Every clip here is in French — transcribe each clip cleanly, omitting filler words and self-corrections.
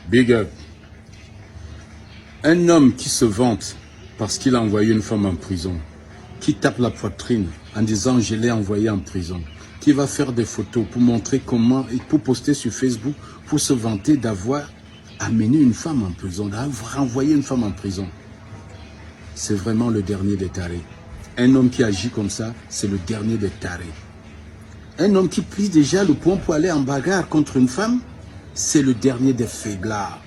Big up. Un homme qui se vante parce qu'il a envoyé une femme en prison, qui tape la poitrine en disant « je l'ai envoyé en prison », qui va faire des photos pour montrer comment, et pour poster sur Facebook, pour se vanter d'avoir amené une femme en prison, d'avoir envoyé une femme en prison. C'est vraiment le dernier des tarés. Un homme qui agit comme ça, c'est le dernier des tarés. Un homme qui plie déjà le poing pour aller en bagarre contre une femme, c'est le dernier des faiblards.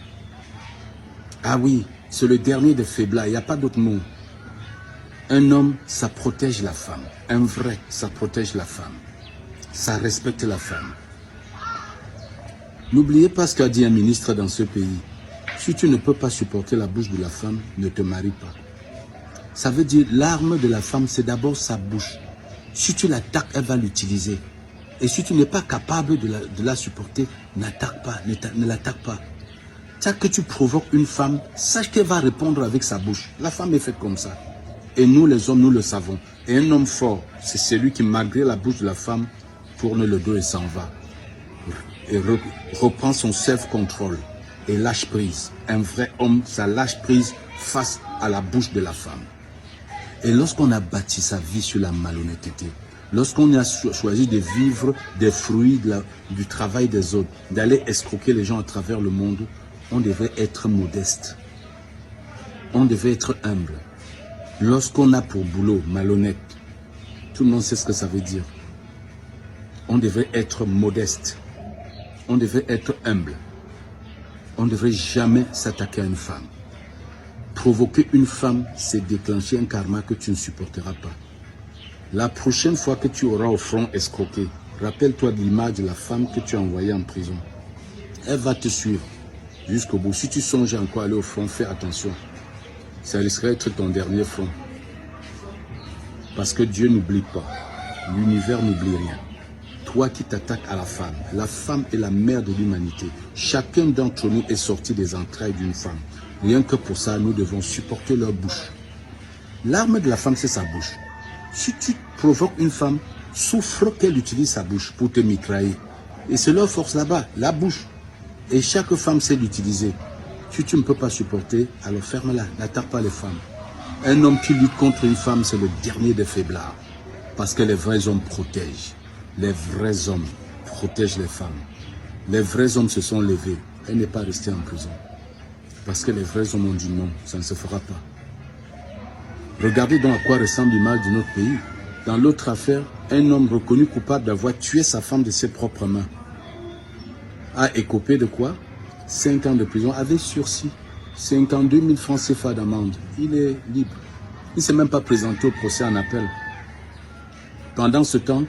Ah oui, c'est le dernier des faiblards, il n'y a pas d'autre mot. Un homme, ça protège la femme. Un vrai, ça protège la femme. Ça respecte la femme. N'oubliez pas ce qu'a dit un ministre dans ce pays. Si tu ne peux pas supporter la bouche de la femme, ne te marie pas. Ça veut dire, l'arme de la femme, c'est d'abord sa bouche. Si tu l'attaques, elle va l'utiliser. Et si tu n'es pas capable de la supporter, n'attaque pas, ne l'attaque pas. Chaque que tu provoques une femme, sache qu'elle va répondre avec sa bouche. La femme est faite comme ça. Et nous, les hommes, nous le savons. Et un homme fort, c'est celui qui, malgré la bouche de la femme, tourne le dos et s'en va. Et reprend son self-control. Et lâche prise. Un vrai homme, ça lâche prise face à la bouche de la femme. Et lorsqu'on a bâti sa vie sur la malhonnêteté, lorsqu'on a choisi de vivre des fruits du travail des autres, d'aller escroquer les gens à travers le monde, on devait être modeste. On devait être humble. Lorsqu'on a pour boulot malhonnête, tout le monde sait ce que ça veut dire. On devait être modeste. On devait être humble. On ne devrait jamais s'attaquer à une femme. Provoquer une femme, c'est déclencher un karma que tu ne supporteras pas. La prochaine fois que tu auras au front escroqué, rappelle-toi de l'image de la femme que tu as envoyée en prison. Elle va te suivre jusqu'au bout. Si tu songes encore aller au front, fais attention. Ça risquerait d'être ton dernier front. Parce que Dieu n'oublie pas. L'univers n'oublie rien. Toi qui t'attaques à la femme est la mère de l'humanité. Chacun d'entre nous est sorti des entrailles d'une femme. Rien que pour ça, nous devons supporter leur bouche. L'arme de la femme, c'est sa bouche. Si tu provoques une femme, souffre qu'elle utilise sa bouche pour te mitrailler. Et c'est leur force là-bas, la bouche. Et chaque femme sait l'utiliser. Si tu ne peux pas supporter, alors ferme-la, n'attaque pas les femmes. Un homme qui lutte contre une femme, c'est le dernier des faiblards. Parce que les vrais hommes protègent. Les vrais hommes protègent les femmes. Les vrais hommes se sont levés. Elle n'est pas restée en prison. Parce que les vrais hommes ont dit non, ça ne se fera pas. Regardez donc à quoi ressemble l'image de notre pays. Dans l'autre affaire, un homme reconnu coupable d'avoir tué sa femme de ses propres mains a écopé de quoi? 5 ans de prison avec sursis. 52 000 francs CFA d'amende. Il est libre. Il ne s'est même pas présenté au procès en appel. Pendant ce temps,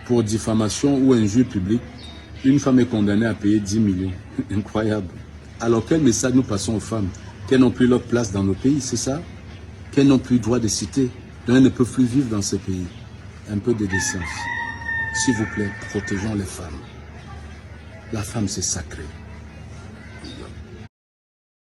pour diffamation ou injure publique, une femme est condamnée à payer 10 millions. Incroyable. Alors quel message nous passons aux femmes? Qu'elles n'ont plus leur place dans nos pays, c'est ça? Qu'elles n'ont plus droit de citer, dont elles ne peuvent plus vivre dans ce pays. Un peu de décence. S'il vous plaît, protégeons les femmes. La femme, c'est sacré.